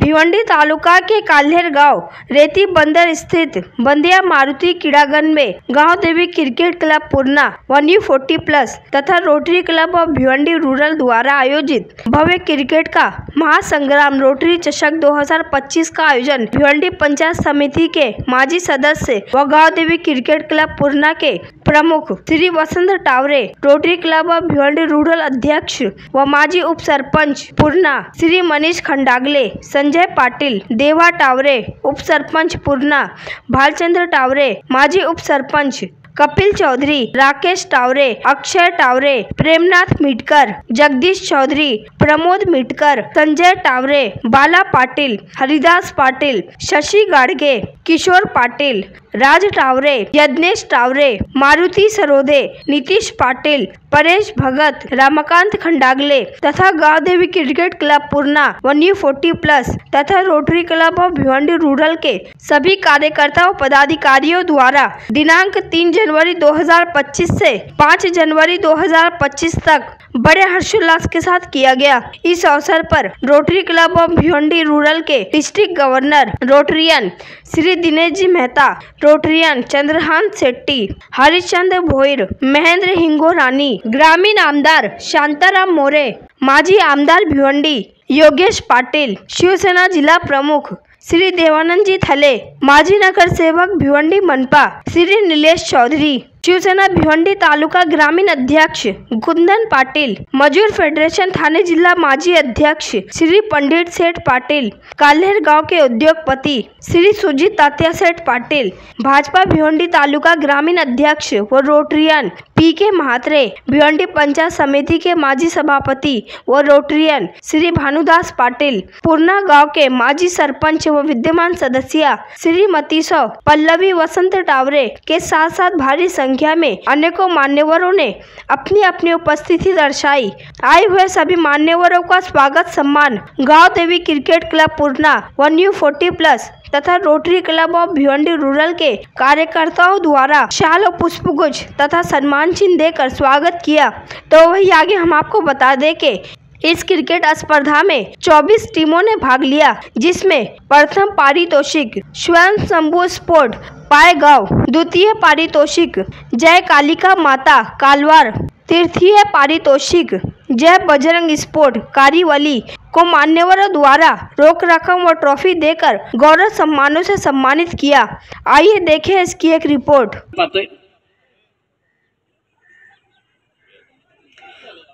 भिवंडी तालुका के काल्हेर गांव रेती बंदर स्थित बंदिया मारुति क्रीड़ांगन में गांव देवी क्रिकेट क्लब पूर्णा 1U40+ तथा Rotary club of Bhiwandi rural द्वारा आयोजित भव्य क्रिकेट का महासंग्राम रोटरी चषक 2025 का आयोजन भिवंडी पंचायत समिति के माजी सदस्य व गांव देवी क्रिकेट क्लब पूर्णा के प्रमुख Shri Vasant Taware, Rotary club of Bhiwandi rural अध्यक्ष व माजी उप सरपंच पूर्णा श्री मनीष खंडागले, संजय पाटिल, देवा टावरे, उप सरपंच पूर्णा भालचंद्र टावरे, माजी उप सरपंच कपिल चौधरी, राकेश टावरे, अक्षय टावरे, प्रेमनाथ मिटकर, जगदीश चौधरी, प्रमोद मिटकर, संजय टावरे, बाला पाटिल, हरिदास पाटिल, शशि गाड़गे, किशोर पाटिल, राज टावरे, यज्ञेश टावरे, मारुति सरोदे, नीतीश पाटिल, परेश भगत, रामकांत खंडागले तथा गांव देवी क्रिकेट क्लब पूर्णा 1U40+ तथा Rotary club of Bhiwandi rural के सभी कार्यकर्ताओं पदाधिकारियों द्वारा दिनांक 3 जनवरी 2025 से 5 जनवरी 2025 तक बड़े हर्षोल्लास के साथ किया गया। इस अवसर पर Rotary club of Bhiwandi rural के district governor Rotarian Shri Dinesh ji Mehta, Rotarian Chandrahan Shetty, Harishchandra Bhoir, Mahendra Hingorani, ग्रामीण आमदार शांताराम मोरे, माजी आमदार भिवंडी योगेश पाटिल, शिवसेना जिला प्रमुख श्री देवानंद जी थले, माजी नगर सेवक भिवंडी मनपा श्री नीलेश चौधरी, शिवसेना भिवंडी तालुका ग्रामीण अध्यक्ष कुंदन पाटिल, मजूर फेडरेशन थाने जिला माजी अध्यक्ष श्री पंडित सेठ पाटिल, काल्हेर गांव के उद्योगपति श्री सुजीत तात्या सेठ पाटिल, भाजपा भिवंडी तालुका ग्रामीण अध्यक्ष व रोटरियन पीके महात्रे, भिवंडी पंचायत समिति के माजी सभापति व रोटरियन श्री भानुदास पाटिल, पूर्णा गांव के माजी सरपंच व विद्यमान सदस्य श्रीमती पल्लवी वसंत टावरे के साथ साथ भारी संख्या में अनेकों मान्यवरों ने अपनी अपनी उपस्थिति दर्शाई। आए हुए सभी मान्यवरों का स्वागत सम्मान गांव देवी क्रिकेट क्लब पूर्णा 1U40+ तथा Rotary club of Bhiwandi rural के कार्यकर्ताओं द्वारा शाल और पुष्पगुच्छ तथा सम्मान चिन्ह देकर स्वागत किया। तो वही आगे हम आपको बता दें कि इस क्रिकेट स्पर्धा में 24 टीमों ने भाग लिया, जिसमें प्रथम पारितोषिक स्वयं शंभू स्पोर्ट पायगांव, द्वितीय पारितोषिक जय कालिका माता कालवार, तृतीय पारितोषिक जय बजरंग स्पोर्ट कारीवली को मान्यवरों द्वारा रोक रकम व ट्रॉफी देकर गौरव सम्मानों से सम्मानित किया। आइए देखें इसकी एक रिपोर्ट।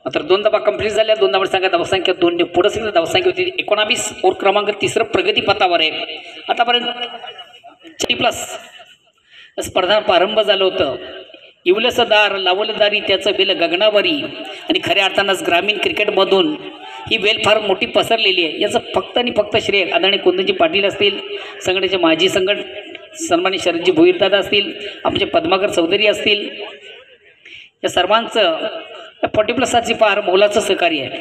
मात्र 2 दफा कंप्लीट झाल्या। 2 नंबर संघात धावसंख्या 2 ने पुढे सगळी धावसंख्या होती 19 और क्रमांक 3 प्रगतीपथावर आहे। आतापर्यंत 40+ स्पर्धा प्रारंभ झालं होतं। इवलसदार लावलदारी त्याचं वेल गगनावरी आणि खऱ्या अर्थानंच ग्रामीण क्रिकेटमधून ही वेल फार मोठी पसरलेली आहे। याचं फक्त आणि फक्त श्रेय आदरणीय कुंदनजी पाटील असतील, संघटनेचे माजी सन्माननीय शरदजी भोईरदादा असतील, आमचे पद्माकर चौधरी असतील, या सर्वांचं 40+ फार मोलाचं सहकार्य आहे।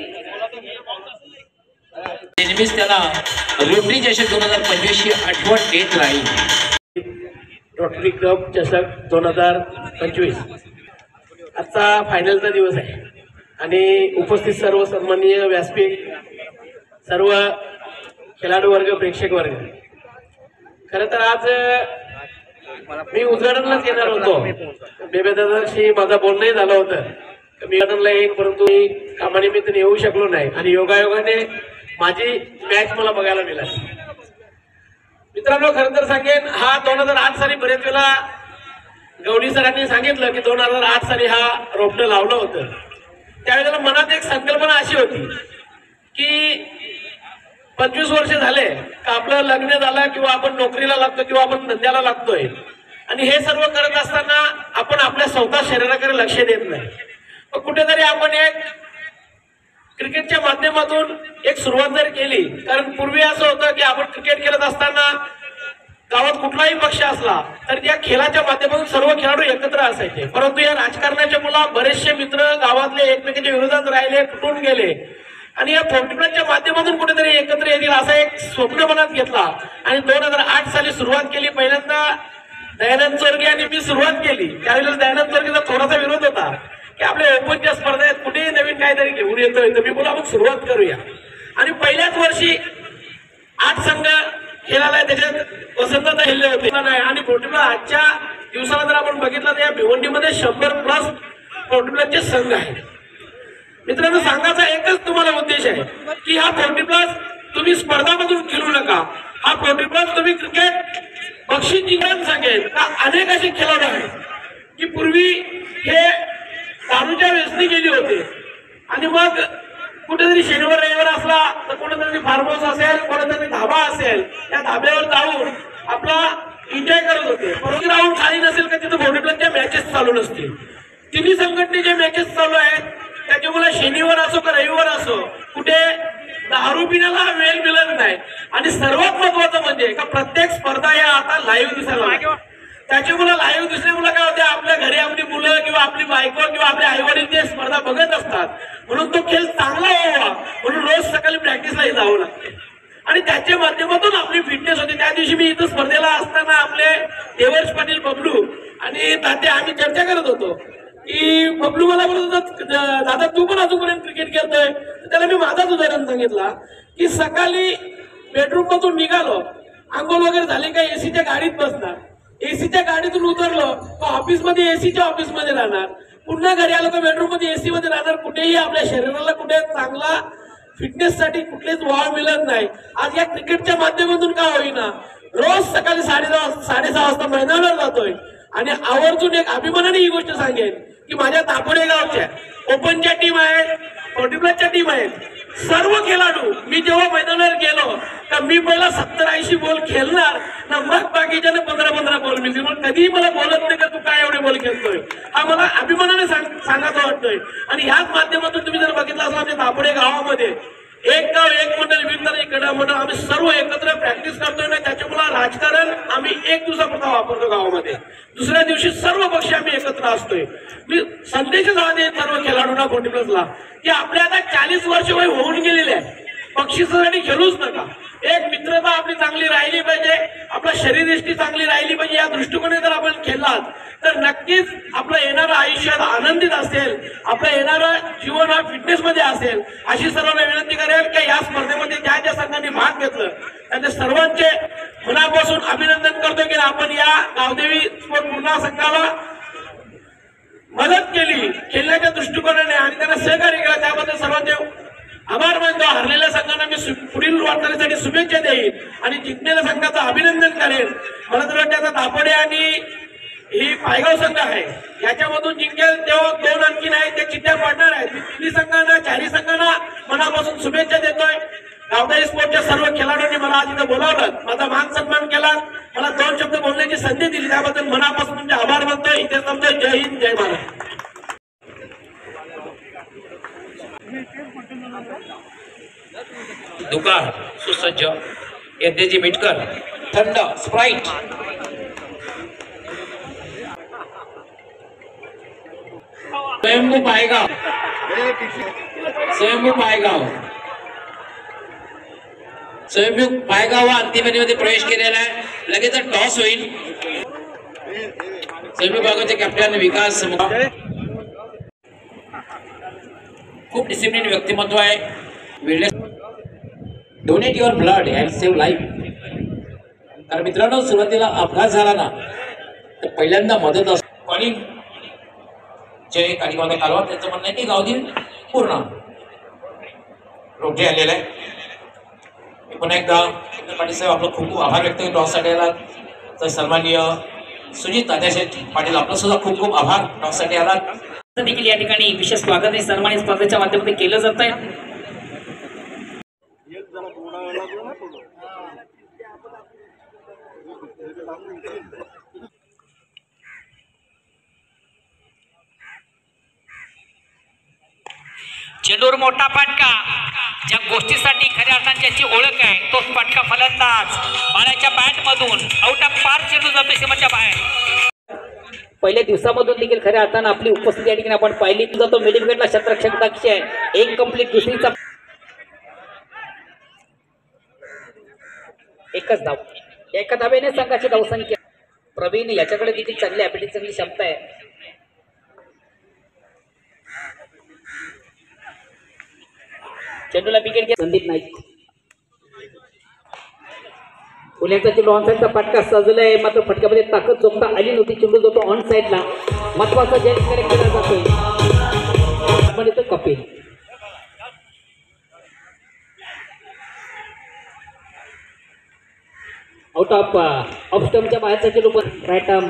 नेहमीच त्याला रोटरी चषक 2025 ही आठवण देत राहील। रोटरी क्लब चषक 2025 आजचा फायनलचा दिवस आहे आणि उपस्थित सर्व सन्माननीय व्यासपीठ, सर्व खेळाडू वर्ग, प्रेक्षक वर्ग, खरं तर आज मी उद्घाटनालाच येणार होतो। बेबेदादाशी माझा बोलणंही झालं होतं, मी उद्घाटनला येईन, परंतु मी कामानिमित्ताने येऊ शकलो नाही आणि योगायोगाने माझी मॅच मला बघायला मिळाली। मित्रांनो, खरं तर सांगेन, हा 2008 साली बरेच वेळा गवळी सरांनी सांगितलं की 2008 साली हा रोपटं लावलं होतं। त्यावेळेला मनात एक संकल्पना अशी होती की 25 वर्ष झाले का आपलं लग्न झालं किंवा आपण नोकरीला लागतो किंवा आपण धंद्याला लागतोय आणि हे सर्व करत असताना आपण आपल्या स्वतः शरीराकडे लक्ष देत नाही। कुठेतरी आपण एक क्रिकेटच्या माध्यमातून एक सुरुवात जर केली, कारण पूर्वी असं होतं की आपण क्रिकेट खेळत असताना गावात कुठलाही पक्ष असला तर त्या खेळाच्या माध्यमातून सर्व खेळाडू एकत्र असायचे, परंतु या राजकारणाच्या मुळे बरेचसे मित्र गावातले एकमेकांच्या विरोधात राहिले, तुटून गेले आणि या 40+च्या माध्यमातून कुठेतरी एकत्र येतील असं एक स्वप्न मनात घेतला आणि 2008 साली सुरुवात केली। पहिल्यांदा दयानंद चोरगे आणि मी सुरुवात केली। त्यावेळेला दयानंद चोरगेचा थोडासा विरोध होता की आपल्या ओपनच्या स्पर्धेत कुठेही नवीन काहीतरी घेऊन येतोय, तर मी बोला आपण सुरुवात करूया। आणि पहिल्याच वर्षी 8 संघ खेळायला आहे, त्याच्यात वसंतदा खेळले होते नाही. आणि पोर्टुगल आजच्या दिवसाला जर आपण बघितलं तर या भिवंडीमध्ये 100+ पोर्टुगलचे संघ आहेत. मित्रांनो, सांगायचा एकच तुम्हाला उद्देश आहे की हा 40+ तुम्ही स्पर्धामधून खेळू नका. हा 40+ तुम्ही क्रिकेट बक्षीस जिंकून सांगेल का अनेक असे खेळाडू आहेत की पूर्वी हे दारूच्या व्यसनी गेले होते आणि मग कुठेतरी शनिवार रविवार असला तर कुठेतरी फार्म हाऊस असेल, कुठेतरी धाबा असेल, त्या धाब्यावर जाऊन आपला एन्जॉय करत होते. परंतु राहून खाली नसेल का तिथे व्हॉलीबॉलच्या मॅचेस चालू नसतील. तिन्ही संघटनेचे मॅचेस चालू आहेत. त्याच्यामुळे शनिवार असो का रविवार असो कुठे दारू पिण्याला वेळ मिळत नाही. आणि सर्वात महत्वाचं म्हणजे का प्रत्येक स्पर्धा या आता लाईव्ह दिसायला लागल्या. त्याच्यामुळे लाईव्ह दिसल्यामुळे काय होते, आपल्या घरी आपली मुलं किंवा आपली बायको किंवा आपले आई वडील ते स्पर्धा बघत असतात. म्हणून तो खेळ चांगला व्हावा म्हणून रोज सकाळी प्रॅक्टिसला जावं लागते आणि त्याच्या माध्यमातून आपली फिटनेस होते. त्या दिवशी मी इथं स्पर्धेला असताना आपले देवर्ष पाटील बबलू आणि ताते आम्ही चर्चा करत होतो की बबलू मला बोलत होता, दादा तू पण अजूनपर्यंत क्रिकेट खेळतोय. त्याला मी माझाच उदाहरण सांगितला की सकाळी बेडरूम मधून निघालो, आंघोळ वगैरे झाले का एसीच्या गाडीत बसणार, एसीच्या गाडीतून उतरलो तर ऑफिसमध्ये एसीच्या ऑफिसमध्ये राहणार, पुन्हा घरी आलो का बेडरूम मध्ये एसी मध्ये राहणार. कुठेही आपल्या शरीराला कुठे चांगला फिटनेस साठी कुठलेच वाव मिळत नाही. आज या क्रिकेटच्या माध्यमातून का होईना रोज सकाळी 6:30 वाजता मैदानावर जातोय. आणि आवर्जून एक अभिमानाने ही गोष्ट सांगेन की माझ्या दापोडे गावच्या ओपनच्या टीम आहेत, 40+च्या टीम आहेत. सर्व खेळाडू मी जेव्हा मैदानावर गेलो तर मी पहिला 70-80 बॉल खेळणार ना, मग बाकीच्याने 15-15 बॉल मिळतील. मग कधीही मला बोलत नाही का तू काय एवढे बॉल खेळतोय. हा मला अभिमानाने सांगायचं वाटतोय. आणि ह्याच माध्यमातून तुम्ही जर बघितलं असं आमच्या दापोडे गावामध्ये एक गाव एक मंडळ विकतात, एक क्रीडा मंडळ, आम्ही सर्व एकत्र प्रॅक्टिस करतोय ना. त्याच्यामुळे राजकारण आम्ही एक दिवसापुरता वापरतो गावामध्ये, दुसऱ्या दिवशी सर्व पक्ष आम्ही एकत्र असतोय. मी संदेश जाते सर्व खेळाडूंना 40+ला की आपल्या आता 40 वर्ष वय होऊन गेलेले आहे. बक्षिसासाठी खेळूच नका. एक मित्रता आपली चांगली राहिली पाहिजे, आपला शरीरयष्टी चांगली राहिली पाहिजे. या दृष्टिकोने जर आपण खेळलात तर नक्कीच आपलं येणारं आयुष्यात आनंदित असेल, आपलं येणारं जीवन हा फिटनेस मध्ये असेल. अशी सर्वांना विनंती करेल की या स्पर्धेमध्ये ज्या ज्या संघांनी भाग घेतलं त्यांच्या सर्वांचे मनापासून अभिनंदन करतो की आपण या गावदेवी स्पोर्ट पूर्णा संघाला मदत केली खेळण्याच्या दृष्टिकोनाने आणि त्यांना सहकार्य केलं. त्याबद्दल सर्वांचे आभार मानतो. हरलेल्या संघांना मी पुढील वाटचालीसाठी शुभेच्छा देईन आणि जिंकलेल्या संघाचं अभिनंदन करेन. मला तर वाटतं आता दापोडे आणि ही पायगाव संघ आहे याच्यामधून जिंकेल तेव्हा 2 आणखी नाही ते चिठ्ठ्या पडणार आहेत. मी तिन्ही संघांना 4ही संघांना मनापासून शुभेच्छा देतोय. गावदेवी स्पोर्टच्या सर्व खेळाडूंनी मला आज इथं बोलावलं, माझा मान सन्मान केला, मला 2 शब्द बोलण्याची संधी दिली, त्याबद्दल मनापासून तुमचे आभार मानतोय. इथे समजा जय हिंद जय महाराष्ट्र. दुकान सुसज्ज यज्ञजी मिटकर थंड स्प्राईट स्वयंभू पायगाव हा अंतिम फेरीमध्ये प्रवेश केलेला आहे. लगेच टॉस होईल. स्वयंभू पायगावचे कॅप्टन विकास खूप डिसिप्लिन व्यक्तिमत्व आहे. Donate your blood and save life. तर मित्रांनो, सुरुवातीला अपघात झाला ना तर पहिल्यांदा मदत असते. कॉलिंग जे कार्यक्रम कालवा त्यांचं म्हणणं आहे की गावदेवी पूर्ण रोटे आलेला आहे. पुन्हा एकदा पाटील साहेब आपलं खूप खूप आभार व्यक्त करतो टॉससाठी आला. तर सन्माननीय सुजित तात्याशेठ पाटील आपलं सुद्धा खूप खूप आभार टॉससाठी आला. देखील या ठिकाणी विशेष स्वागत आणि सन्मानित स्पर्धेच्या माध्यमातून केलं जात आहे. चेंडूवर मोठा फटका. ज्या गोष्टीसाठी खऱ्या अर्थाने ज्याची ओळख आहे तोच फटका फलंदाज बाळाच्या बॅट मधून आउट ऑफ पार चेंडू जातो सीमाच्या बाहेर. पहिल्या दिवसामधून देखील खऱ्या अर्थानं आपली उपस्थिती या ठिकाणी आपण पाहिली जातो. मिडिल विकेटला क्षेत्ररक्षक दक्ष आहे. एक कंप्लीट दुसरीचा एकच धाव. एका धावेने संघाची धावसंख्या. प्रवीण याच्याकडे देखील चांगली ॲबिलिटी चांगली क्षमता आहे. चेंडूला विकेट घ्या संदीप नाईक. पुण्याचा चेंडू ऑन साईडचा फटका सजलाय, मात्र फटक्यामध्ये ताकद जोखता आली नव्हती. चेंडू जातो ऑन साईडला. महत्वाचा जॅक कनेक्ट केला जातोय. कपिल आउट ऑफ स्टंपच्या बाहेरचा चेंडू राईट आर्म.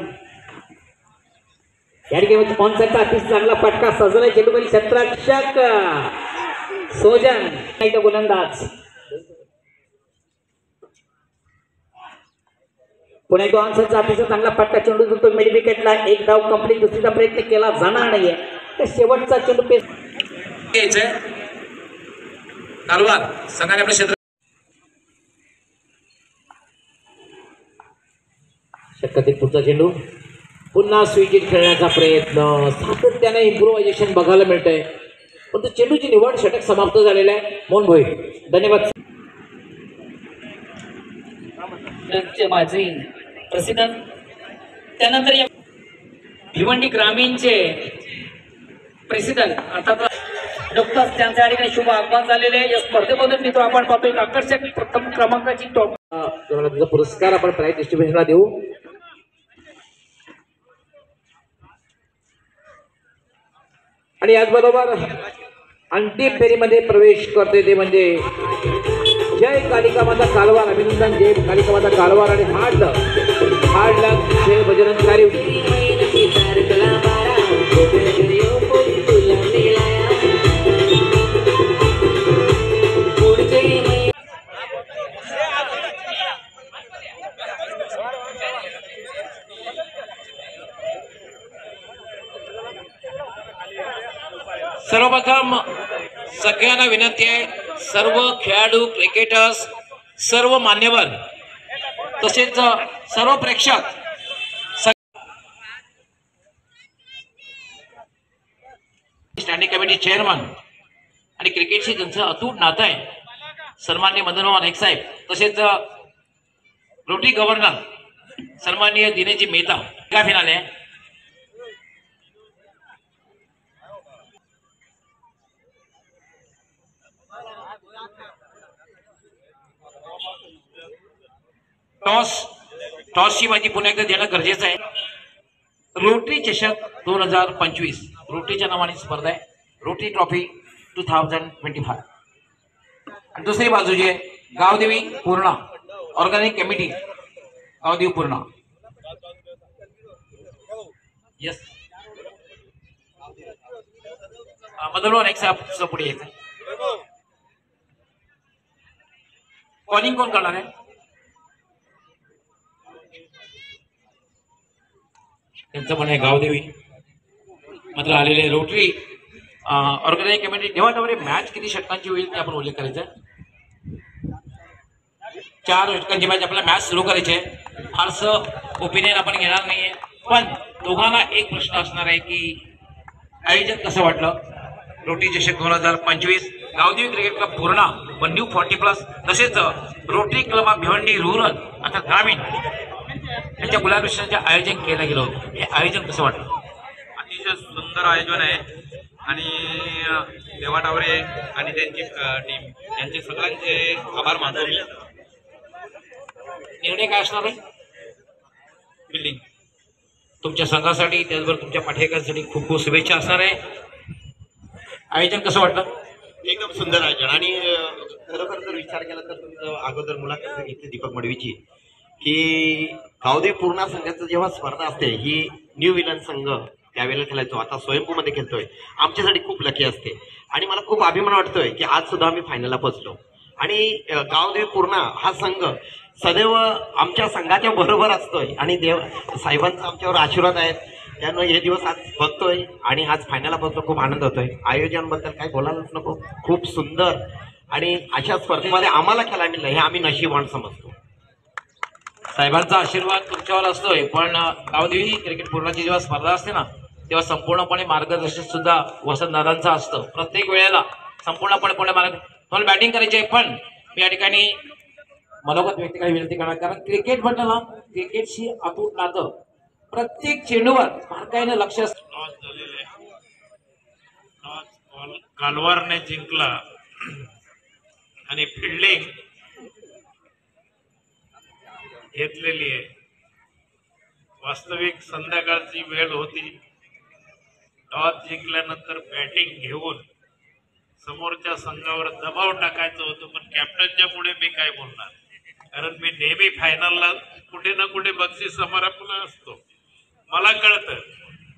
या गेम ऑन साईडचा अतिशय चांगला फटका सजलाय. चेंडूवरील क्षेत्ररक्षक सोजन गोलंदाज. पुणे ऑन साईडचा अतिशय चांगला फटका. चेंडू जो मिड विकेटला. एक धाव कंप्लीट. दुसरीचा प्रयत्न केला जाणार नाहीये. तर शेवटचा चेंडू पेस तलवार संघाने आपल्या क्षेत्र शक्यते पुढचा चेंडू पुन्हा स्विचिट खेळण्याचा प्रयत्न. सातत्याने इम्प्रोव्हायझेशन बघायला मिळतंय. परंतु चेंडूची निवड षटक समाप्त झालेला आहे. मोहन भोई धन्यवाद. माझे प्रसिद्ध त्यानंतर या भिवंडी ग्रामीणचे प्रेसिडेंट अर्थात नुकताच त्यांच्या ठिकाणी शुभ आगमन झालेले आहे. या स्पर्धेबद्दल मित्र आपण पाहतो एक आकर्षक प्रथम क्रमांकाची टॉप पुरस्कार आपण प्राइज डिस्ट्रीब्युशनला देऊ. आणि याचबरोबर अंतिम फेरीमध्ये प्रवेश करते ते म्हणजे जय कालिका माता कालवार. अभिनंदन जय कालिका माता कालवार. आणि हार्ड लक जय बजरंगकारी. सर्वप्रथम सगळ्यांना विनंती आहे, सर्व खेळाडू, क्रिकेटर्स, सर्व मान्यवर तसेच सर्व प्रेक्षक स्टँडिंग कमिटी चेअरमन आणि क्रिकेटशी त्यांचं अतूट नातं आहे. सन्माननीय मदनमोहन नाईक साहेब तसेच रोटरी गव्हर्नर सन्माननीय दिनेशजी मेहता का फिनाले आहे. टॉसची माहिती पुन्हा एकदा देणं गरजेचं आहे. रोटरी चषक 2025 रोटरीच्या नावाने स्पर्धा आहे. Rotary trophy 2025. आणि दुसरी बाजू जी आहे Gavdevi Purna organic committee Gavdevi Purna. Yes बदलवा एक साहेब पुढे यायचं. कॉलिंग कोण करणार आहे. त्यांचं पण आहे गावदेवी. मात्र आलेले रोटरी ऑर्गनाइज कमिटी तेव्हा मॅच किती षटकांची होईल ते आपण उल्लेख करायचा. 4 षटकांची मॅच आपल्याला मॅच सुरू करायची आहे. फारसं ओपिनियन आपण घेणार नाहीये, पण दोघांना एक प्रश्न असणार आहे की आयोजन कसं वाटलं. रोटरी चषक 2025 Gavdevi cricket club Purna 1U40+ तसेच rotary club of Bhiwandi rural अर्थात ग्रामीण यांच्या गुलाबीचं आयोजन केलं गेलं होतं. हे आयोजन कसं वाटलं. अतिशय सुंदर आयोजन आहे आणि देवा टावरे आणि त्यांची टीम यांचे सगळ्यांचे आभार मानतो मी. निर्णय काय असणार आहे. बिल्डिंग तुमच्या संघासाठी त्याचबरोबर तुमच्या पाठ्यक्रमासाठी खूप खूप शुभेच्छा असणार आहे. आयोजन कसं वाटलं. एकदम सुंदर आयोजन. आणि खरोखर जर विचार केला तर तुमचं अगोदर मुलाखत घेतली दीपक मडवीची की गावदेवी पूर्णा संघाचं जेव्हा स्पर्धा असते ही न्यू विलन संघ त्यावेळेला खेळायचो, आता स्वयंपूमध्ये खेळतोय. आमच्यासाठी खूप लकी असते आणि मला खूप अभिमान वाटतोय की आज सुद्धा आम्ही फायनलला पोहोचलो. आणि गावदेवी पूर्णा हा संघ सदैव आमच्या संघाच्या बरोबर असतोय आणि देव साहेबांचा आमच्यावर आशीर्वाद आहेत. त्यानं हे दिवस आज बघतोय आणि आज फायनलला पोहोचलो. खूप आनंद होतोय. आयोजनाबद्दल काही बोलायलाच नको. खूप सुंदर आणि अशा स्पर्धेमध्ये आम्हाला खेळायला मिळलं हे आम्ही नशीबवान समजतो. साहेबांचा आशीर्वाद तुमच्यावर असतोय, पण गावदेवी क्रिकेट पूर्णाची जेव्हा स्पर्धा असते ना तेव्हा संपूर्णपणे मार्गदर्शन सुद्धा वसंतदादांचं असतं. प्रत्येक वेळेला संपूर्णपणे तुम्हाला बॅटिंग करायची आहे, पण मी या ठिकाणी मनोगत व्यक्त करायला विनंती करणार. कारण क्रिकेट म्हटलं ना क्रिकेटशी अतूट नातं. प्रत्येक चेंडूवर बारकाईनं लक्ष कालवारने जिंकला आणि फिल्डिंग घेतलेली आहे. वास्तविक संध्याकाळची वेळ होती. टॉस जिंकल्यानंतर बॅटिंग घेऊन समोरच्या संघावर दबाव टाकायचं होतं, पण कॅप्टनच्या पुढे मी काय बोलणार, कारण मी नेहमी फायनलला कुठे ना कुठे बक्षीस समारंभाला असतो. मला कळतं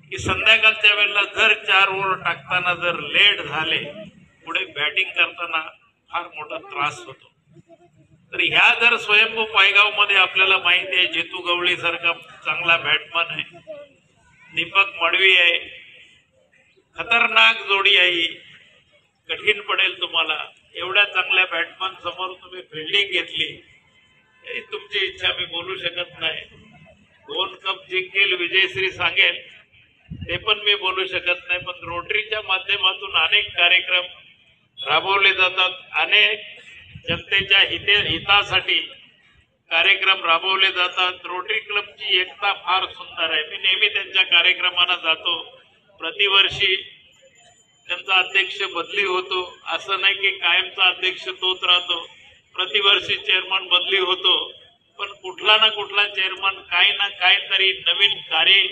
की संध्याकाळच्या वेळेला जर 4 ओव्हर टाकताना जर लेट झाले, पुढे बॅटिंग करताना फार मोठा त्रास होतो. तर ह्या जर स्वयंभू पायगाव मध्ये आपल्याला माहिती आहे, जेतू गवळी सारखा चांगला बॅट्समन आहे, दीपक मडवी आहे, खतरनाक जोडी आहे, कठीण पडेल तुम्हाला. एवढ्या चांगल्या बॅट्समन समोर तुम्ही फिल्डिंग घेतली, तुमची इच्छा मी बोलू शकत नाही. 2 कप जिंकेल, विजयश्री सांगेल, ते पण मी बोलू शकत नाही. पण रोटरीच्या माध्यमातून अनेक कार्यक्रम राबवले जातात, अनेक जनतेच्या हितासाठी कार्यक्रम राबवले जातात. रोटरी क्लबची एकता फार सुंदर आहे. मी नेहमी त्यांच्या कार्यक्रमांना जातो. प्रतिवर्षी त्यांचा अध्यक्ष बदली होतो, असं नाही की कायमचा अध्यक्ष तोच राहतो. प्रतिवर्षी चेअरमन बदली होतो, पण कुठला ना कुठला चेअरमन काही ना काहीतरी नवीन कार्य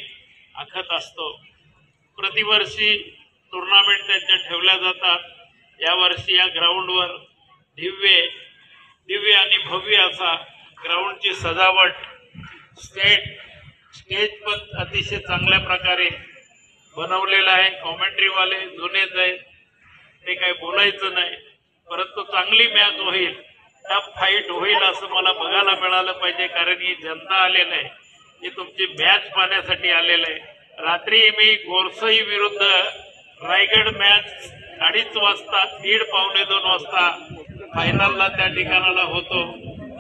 आखत असतो. प्रतिवर्षी टुर्नामेंट त्यांच्या ठेवल्या जातात. यावर्षी या ग्राउंडवर दिव्य आणि भव्य असा ग्राउंडची सजावट, स्टेज पण अतिशय चांगल्या प्रकारे बनवलेला आहे. कॉमेंट्रीवाले जुनेच आहेत, ते काही बोलायचं नाही, परंतु चांगली मॅच होईल, टफ फाईट होईल असं मला बघायला मिळालं पाहिजे. कारण ही जनता आलेलं आहे, ही तुमची मॅच पाहण्यासाठी आलेलं आहे. रात्री मी गोरसई विरुद्ध रायगड मॅच 2:30 वाजता, 1:30-2 वाजता फायनलला त्या ठिकाणाला होतो.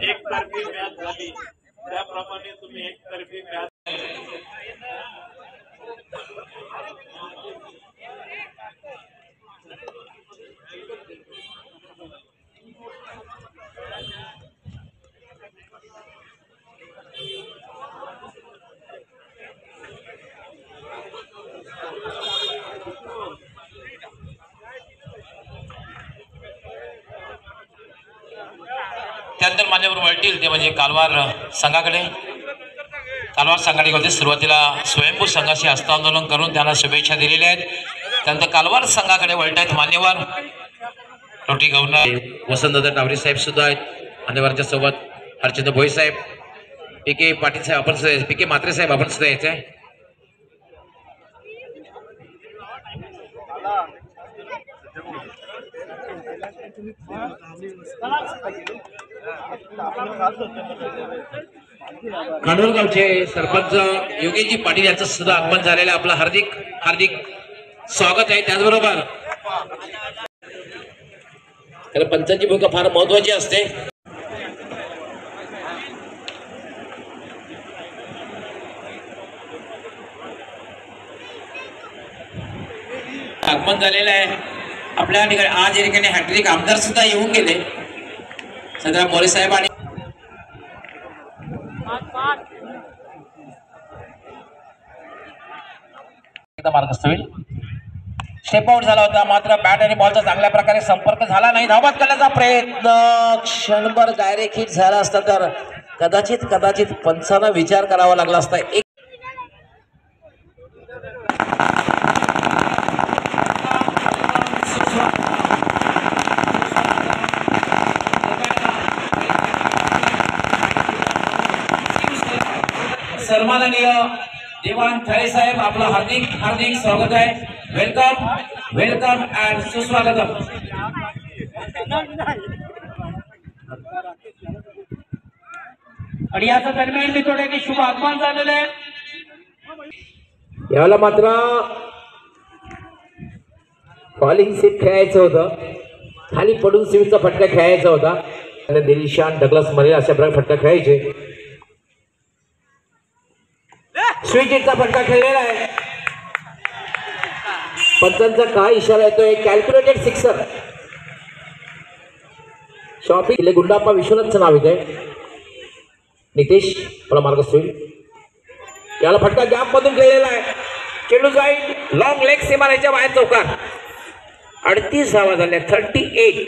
एकतर्फी मॅच झाली, त्याप्रमाणे तुम्ही एकतर्फी मॅच त्यानंतर मान्यवर वळतील ते म्हणजे कालवार संघाकडे सुरुवातीला स्वयंभू संघाशी हस्तांदोलन करून त्यांना शुभेच्छा दिलेल्या आहेत. त्यानंतर कालवार संघाकडे वळत आहेत मान्यवर रोटरी गव्हर्नर वसंतदादा टावरे साहेब सुद्धा आहेत. मान्यवरांच्या सोबत हरचंद्र भोई साहेब, पी.के. पाटील साहेब आपण सुद्धा, पी.के. म्हात्रे साहेब आपण सुद्धा यायचे. खांडोलगावचे सरपंच योगेशजी पाटील यांचं सुद्धा आगमन झालेलं आहे. आपलं हार्दिक हार्दिक स्वागत आहे. त्याचबरोबर त्याला पंचांची भूमिका फार महत्वाची असते. आगमन झालेलं आहे आपल्या ठिकाणी. आज या ठिकाणी हॅट्रिक आमदार सुद्धा येऊन गेले, सध्या मोरे साहेब आणि मार्गस्थ होईल. स्टेप आउट झाला होता, मात्र बॅट आणि बॉलचा चांगल्या प्रकारे संपर्क झाला नाही. धावबाद करण्याचा प्रयत्न क्षणभर डायरेक्ट हिट झाला असता तर कदाचित पंचांना विचार करावा लागला असता. सन्माननीय देवान थाळे साहेब, आपलं हार्दिक हार्दिक स्वागत आहे. वेलकम अँड सुस्वागतम. आणि याचा दरम्यान मी थोडे शुभ आगमन झालेलं आहे. याला मात्र फॉलिंग सीट खेळायचं होतं, खाली पडून सीटचा फटका खेळायचा होता. दिलीशान डगलस मरेल अशा प्रकारे फटका खेळायचे. स्वीटचा फटका खेळलेला आहे. पंचांचा काय इशारा येतोय? Calculated sixer. शॉपिंग गुंडाप्पा विश्वनाथचं नाव येत आहे. नितेश मला मार्गस्थ होईल. याला फटका गॅप मधून खेळलेला आहे. चेंडू जाईल लॉंग लेग सीमारेच्या बाहेर चौकार. 38 धावा झाल्या, 38.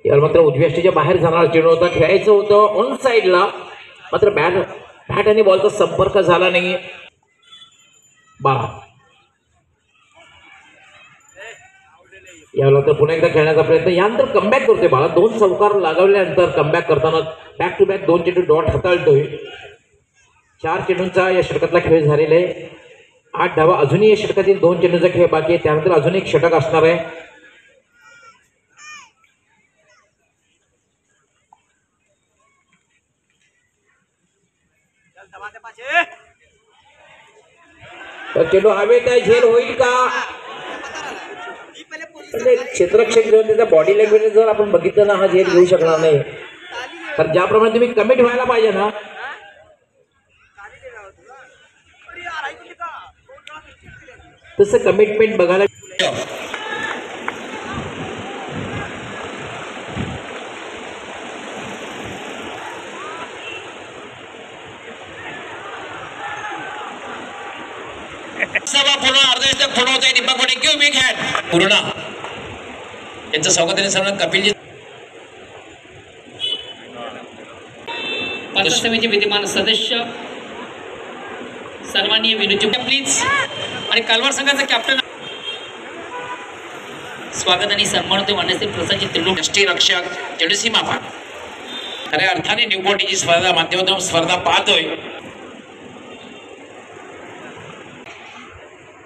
यावर मात्र उजव्या यष्टीच्या बाहेर जाणारा चेंडू होता, खेळायचं होतं ऑन साईडला, मात्र बॅट आणि बॉलचा संपर्क झाला नाही. बाळा यानंतर पुन्हा एकदा खेळण्याचा प्रयत्न, यानंतर कमबॅक करतोय बाळा. 2 चौकार लागवल्यानंतर कमबॅक करताना बॅक टू बॅक 2 चेंडू डॉट हाताळतोय. 4 चेंडूंचा या षटकातला खेळ झालेला आहे. 8 धावा अजूनही या षटकातील 2 चेंडूंचा खेळ बाकी आहे. त्यानंतर अजून एक षटक असणार आहे. तर चेंडू हवेत आहे, झेल होईल का? क्षेत्ररक्षक घेऊन त्याचा बॉडी लँग्वेज जर आपण बघितलं ना, हा झेल घेऊ शकणार नाही. तर ज्याप्रमाणे तुम्ही कमिट व्हायला पाहिजे ना, तसं कमिटमेंट बघायला. पूर्ण अर्धवेळ पूर्ण होत आहे. दीपक कोटे क्यू बिग हॅट पूर्ण यांचं स्वागत सर्व कपिलजी. पंचायत समिती विद्यमान सदस्य सन्माननीय विनोदजी प्लीज आणि कालवार संघाचा कॅप्टन स्वागत आणि सन्मान होते मान्यश्री प्रसादजी त्रिलोक यष्टी रक्षक चेंडू सीमा पार. खऱ्या अर्थाने न्यूपोटीची स्पर्धा माध्यमातून स्पर्धा पाहतोय.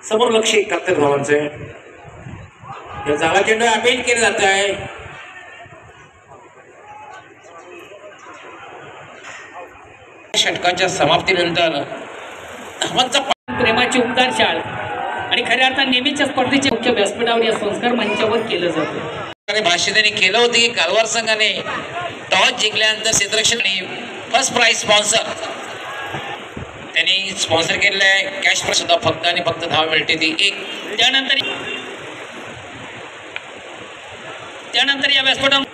समोर लक्ष करते धावांचे. जागा चेंडू अपील केले जात आहे. षटकाच्या समाप्तीनंतर धावांचा प्रेमाची उबदार शाळ आणि खऱ्या अर्थाने नेहमीच्या स्पर्धेचे मुख्य व्यासपीठावर या संस्कार मंचावर केलं जातं. भाष्य त्यांनी केलं होतं की कालवार संघाने टॉस जिंकल्यानंतर क्षेत्ररक्षक फर्स्ट प्राइज स्पॉन्सर त्यांनी स्पॉन्सर केलेलं आहे. कॅश प्राइज सुद्धा फक्त आणि फक्त धावा मिळते ती 1. त्यानंतर या व्यासपीठावर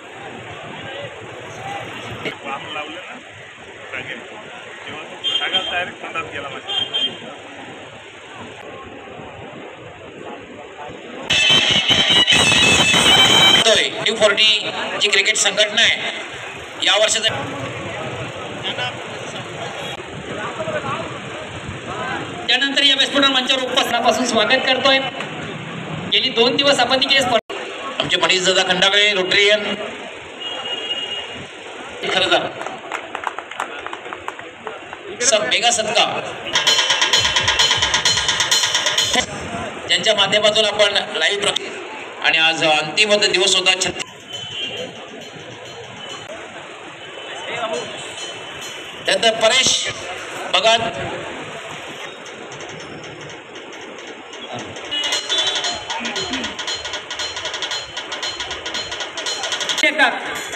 न्यू 40 जी क्रिकेट संघटना आहे या वर्षाचा त्यानंतर या व्यासपीठावर मंचावर उपस्थानापासून स्वागत करतोय. गेली 2 दिवस आपण केली आमचे मनीष दादा खंडागळे रोटरियन खरं सब मेगा सत्कार ज्यांच्या माध्यमातून आपण लाईव्ह आणि आज अंतिम दिवस होता. त्यानंतर परेश भगत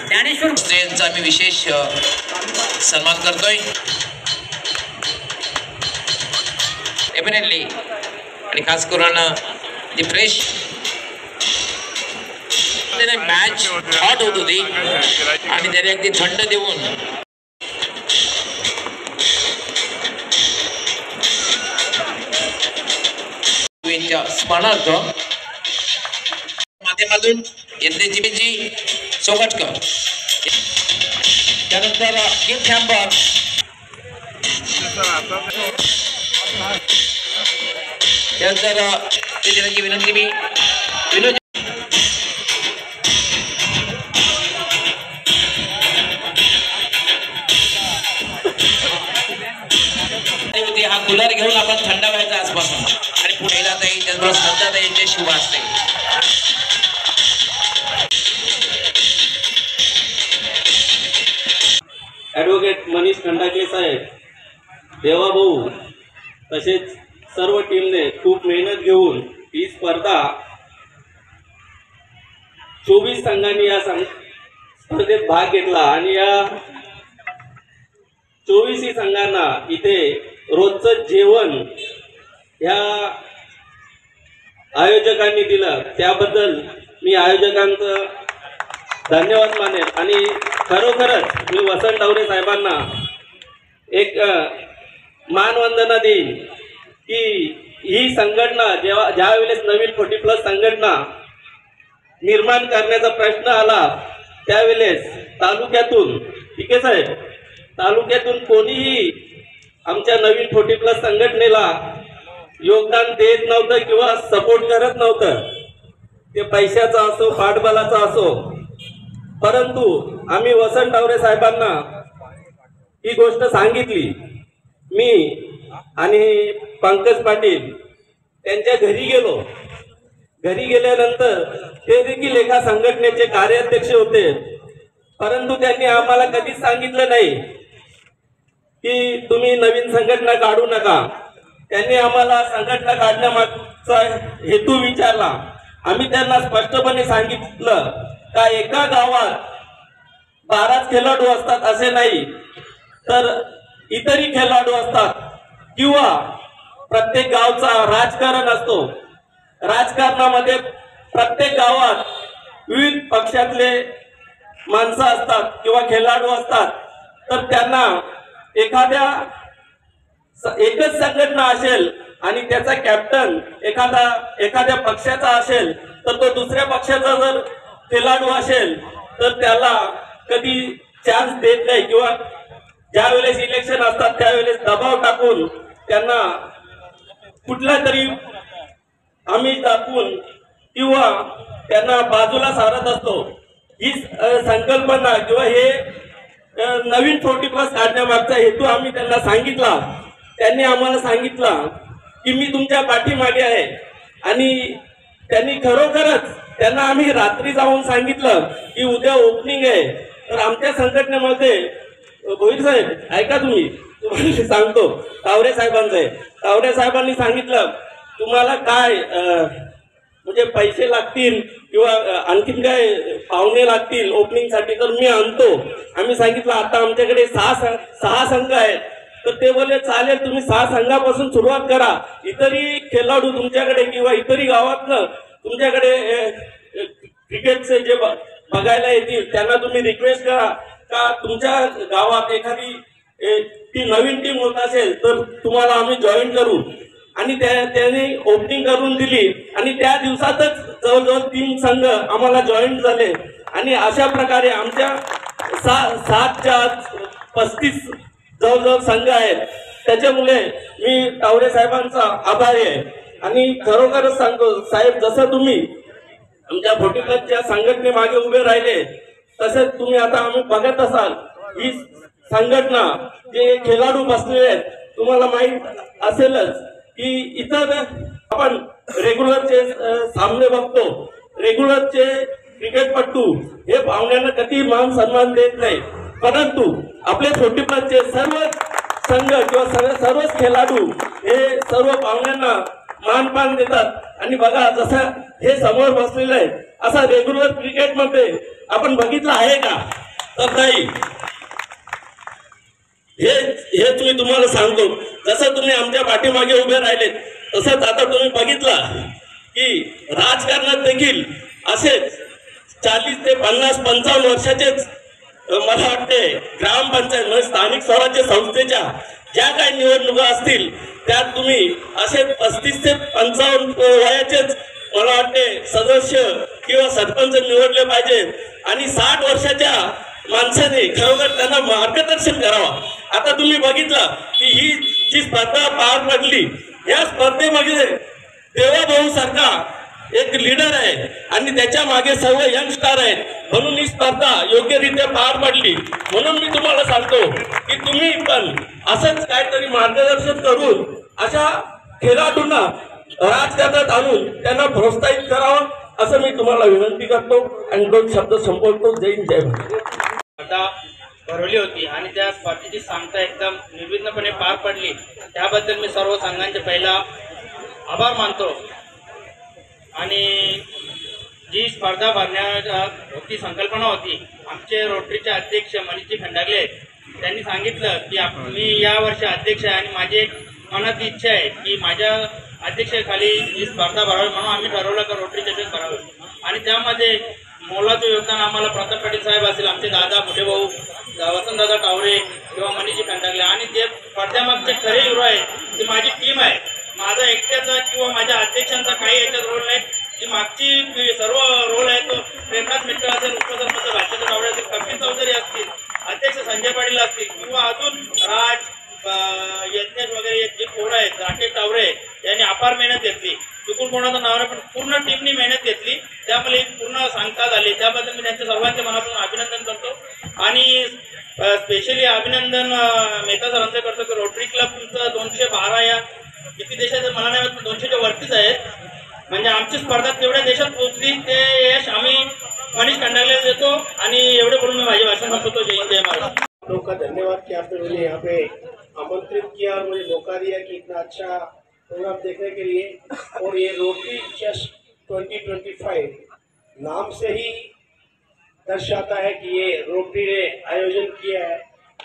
ज्ञानेश्वर यांचा आम्ही विशेष सन्मान करतोय. डेफिनेटली आणि खास करून ती फ्रेश मॅच हॉट होत होती आणि त्याने अगदी थंड देऊन स्मरणार्थ माध्यमातून यंत्रेची सोबटकर त्यानंतर गिफ्ट हॅम्पर त्यानंतर ते देण्याची विनंती मी विनोद हा कूलर घेऊन आपण थंड व्हायचा आसपासून आणि पुढे जाता येईल. त्याचबरोबर श्रद्धा यांचे शुभ असते. ॲडव्होकेट मनीष खंडागळे साहेब, देवाभाऊ तसेच सर्व टीमने खूप मेहनत घेऊन ही स्पर्धा 24 संघांनी या स्पर्धेत भाग घेतला आणि या 24 संघांना इथे रोजचं जेवण ह्या आयोजकांनी दिलं. त्याबद्दल मी आयोजकांचं धन्यवाद मानेन आणि खरोखरच मी वसंत डवरे साहेबांना एक मानवंदना देईन की ही संघटना ज्या वेळेस नवीन 40+ संघटना निर्माण करण्याचा प्रश्न आला त्यावेळेस तालुक्यातून, ठीक आहे साहेब, तालुक्यातून कोणीही आमच्या नवीन 40+ संघटनेला योगदान देत नव्हतं किंवा सपोर्ट करत नव्हतं, ते पैशाचा असो पाठबलाचा असो. परंतु आम्ही वसंत टावरे साहेबांना ही गोष्ट सांगितली. मी आणि पंकज पाटील त्यांच्या घरी गेलो. घरी गेल्यानंतर ते देखील एका संघटनेचे कार्याध्यक्ष होते, परंतु त्यांनी आम्हाला कधीच सांगितलं नाही की तुम्ही नवीन संघटना काढू नका. त्यांनी आम्हाला संघटना काढण्यामागचा हेतू विचारला. आम्ही त्यांना स्पष्टपणे सांगितलं का एका गावात 12 खेळाडू असतात असे नाही, तर इतरही खेळाडू असतात किंवा प्रत्येक गावचा राजकारण असतो. राजकारणामध्ये प्रत्येक गावात विविध पक्षातले माणसं असतात किंवा खेळाडू असतात, तर त्यांना एकच संघटना असेल आणि त्याचा कॅप्टन एखाद्या पक्षाचा असेल, तर तो दुसऱ्या पक्षाचा जर खेळाडू असेल तर त्याला कधी चान्स देत नाही किंवा ज्या वेळेस इलेक्शन असतात त्यावेळेस दबाव टाकून त्यांना कुठला तरी आम्ही टाकून किंवा त्यांना बाजूला सारत असतो. ही संकल्पना किंवा हे नवीन 40+ काढण्यामागचा हेतू आम्ही त्यांना सांगितला. त्यांनी आम्हाला सांगितलं की मी तुमच्या पाठीमागे आहे. आणि त्यांनी खरोखरच त्यांना आम्ही रात्री जाऊन सांगितलं की उद्या ओपनिंग आहे, तर आमच्या संघटनेमध्ये भोईर साहेब ऐका, तुम्हाला सांगतो, टावरे साहेबांचं आहे. टावरे साहेबांनी सांगितलं तुम्हाला काय म्हणजे पैसे लागतील किंवा आणखीन काय पाहुणे लागतील ओपनिंगसाठी, तर मी आणतो. आम्ही सांगितलं आता आमच्याकडे 6 संघ आहेत. तर ते बोलले चालेल, तुम्ही 6 संघापासून सुरुवात करा. इतरही खेळाडू तुमच्याकडे किंवा इतरही गावातनं तुमच्याकडे क्रिकेटचे जे बघायला येतील त्यांना तुम्ही रिक्वेस्ट करा का तुमच्या गावात एखादी ती नवीन टीम होत असेल तर तुम्हाला आम्ही जॉईन करू. आणि त्याने ओपनिंग करून दिली आणि त्या दिवसातच जवळजवळ 3 संघ आम्हाला जॉईन झाले. आणि अशा प्रकारे आमच्या 7च्या 35 जवळजवळ संघ आहेत. त्याच्यामुळे मी टावरे साहेबांचा आभारी आहे. आणि खरोखरच सांगतो साहेब, जसं तुम्ही आमच्या 40+च्या संघटनेमागे उभे राहिले तसेच तुम्ही आता आम्ही बघत असाल ही संघटना जे खेळाडू बसलेले आहेत, तुम्हाला माहीत असेलच की इतर आपण रेग्युलरचे सामने बघतो, रेग्युलरचे क्रिकेटपटू हे पाहुण्यांना कधी मान सन्मान देत नाही, परंतु आपले 40+चे सर्व संघ किंवा सर्वच खेळाडू हे सर्व पाहुण्यांना मानपान देतात. आणि बघा जसं हे समोर बसलेलं आहे असं रेग्युलर क्रिकेटमध्ये आपण बघितलं आहे का? तर नाही. हेच मी तुम्हाला सांगतो. जसं तुम्ही आमच्या पाठीमागे उभे राहिले तसंच आता तुम्ही बघितलं की राजकारणात देखील असेच 40 ते 50-55 वर्षाचेच मला वाटते ग्रामपंचायत म्हणजे स्थानिक स्वराज्य संस्थेच्या ज्या काही निवडणुका असतील त्यात तुम्ही असे 35 ते 55 वयाचेच मला वाटते सदस्य किंवा सरपंच निवडले पाहिजे. आणि 60 वर्षाच्या माणसाने खरोखर त्यांना मार्गदर्शन करावा. आता तुम्ही बघितलं की ही जी स्पर्धा पार पडली, या स्पर्धेमध्ये देवाभाऊ सारखा एक लीडर आहे आणि त्याच्या मागे सर्व यंगस्टार आहेत, म्हणून ही स्पर्धा योग्यरित्या पार पडली. म्हणून मी तुम्हाला सांगतो की तुम्ही पण असंच काहीतरी मार्गदर्शन करून अशा खेळाडूंना राजकारणात आणून त्यांना प्रोत्साहित करावं असं मी तुम्हाला विनंती करतो आणि 2 शब्द संपवतो. जय हिंद, जय भारत. स्पर्धा भरवली होती आणि त्या स्पर्धेची सांगता एकदम निर्विघ्नपणे पार पडली, त्याबद्दल मी सर्व संघांचे पहिला आभार मानतो. आणि जी स्पर्धा भरण्याची संकल्पना होती, आमचे रोटरीचे अध्यक्ष मनीषजी खंडागले त्यांनी सांगितलं की मी या वर्षी अध्यक्ष आहे आणि माझी एक मनात इच्छा आहे की माझ्या अध्यक्षतेखाली ही स्पर्धा भरावी, म्हणून आम्ही ठरवलं की रोटरी चषक भरावे. आणि त्यामध्ये मोलाचं योगदान आम्हाला प्रताप पाटील साहेब असेल, आमचे दादा मोठे भाऊ वसंतदादा टावरे किंवा मनीषजी खंडागले, आणि ते स्पर्धेमागचे खरे हिरो आहे ती माझी टीम आहे. माझा एकट्याचा किंवा माझ्या अध्यक्षांचा काही याच्यात रोल नाही. जी मागची सर्व रोल आहे तो प्रेमनाथ मित्र असेल, उपसरपंच भाषेचं अपार मेहनत घेतली. चुकून कोणाचं नाव नाही, पण पूर्ण टीमनी मेहनत घेतली, त्यामुळे पूर्ण सांगता झाली. त्याबद्दल मी त्यांच्या सर्वांचे मनापासून अभिनंदन करतो. आणि स्पेशली अभिनंदन मेहता सरांचं करतो की रोटरी क्लब तुमचं 212 या किती देशात मला नाही वाटतं 200च्या वरतीच आहेत. म्हणजे आमची स्पर्धा तेवढ्या देशात पोहोचली, ते यश आम्ही मनीष खंडागले देतो. आणि एवढे बोलून मी माझे भाषण संपवतो. जय हिंद जय महाराष्ट्र. लोगों का धन्यवाद कि आपने मुझे यहाँ पे आमंत्रित किया और मुझे मौका दिया कि इतना अच्छा प्रोग्राम देखने के लिए. और ये रोटरी चेस 2025 नाम से ही दर्शाता है कि ये रोटरी ने आयोजन किया है.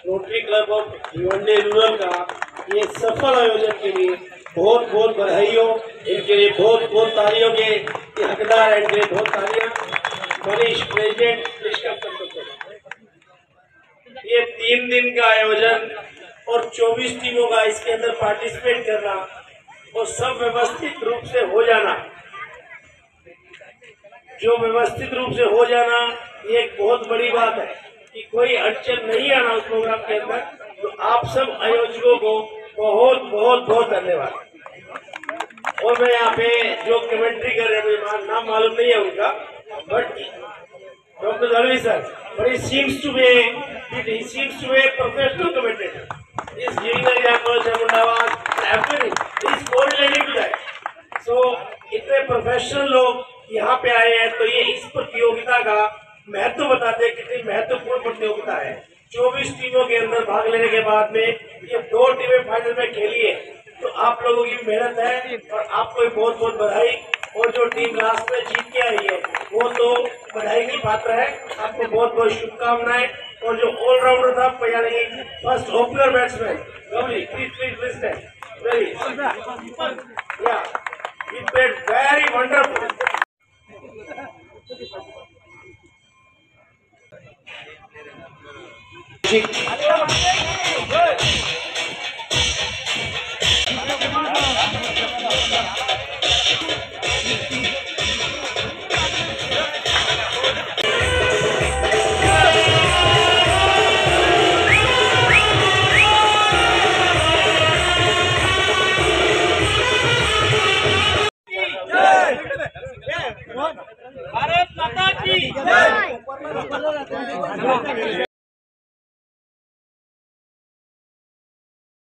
Rotary club of Bhiwandi rural का ये सफल आयोजन के लिए बहुत बहुत बधाइयों. इनके लिए बहुत बहुत तालियों के हकदार है. इनके लिए बहुत तालियां. मनीष प्रेसिडेंट ये 3 दिन का आयोजन और 24 टीमों का इसके अंदर पार्टिसिपेट करना और सब व्यवस्थित रूप से हो जाना, जो व्यवस्थित रूप से हो जाना ये एक बहुत बड़ी बात है कि कोई अड़चन नहीं आना उस प्रोग्राम के अंदर. तो आप सब आयोजकों को बहुत बहुत बहुत धन्यवाद. और मैं यहाँ पे जो कमेंट्री कर रहे हैं, मुझे नाम मालूम नहीं है उनका, but Dr. Dalvi sir, but he seems to be a professional commentator. He is giving the example, Chamundawad, everything. He is correlating to that. So, इतने प्रोफेशनल लोग यहाँ पे आए हैं, तो ये इस प्रतियोगिता का महत्व बताते हैं कितनी महत्वपूर्ण प्रतियोगिता है. 24 टीमों के अंदर भाग लेने के बाद में ये 2 टीमें फाइनल में खेली है. तो आप लोगों की मेहनत है और आपको भी बहुत बहुत बधाई. और जो टीम लास्ट में जीत के आई है वो तो बधाई की पात्र है. आपको बहुत बहुत शुभकामनाएं. और जो ऑलराउंडर था यानी first opener batsman lovely, please listen very या ही प्लेड वेरी वंडरफुल.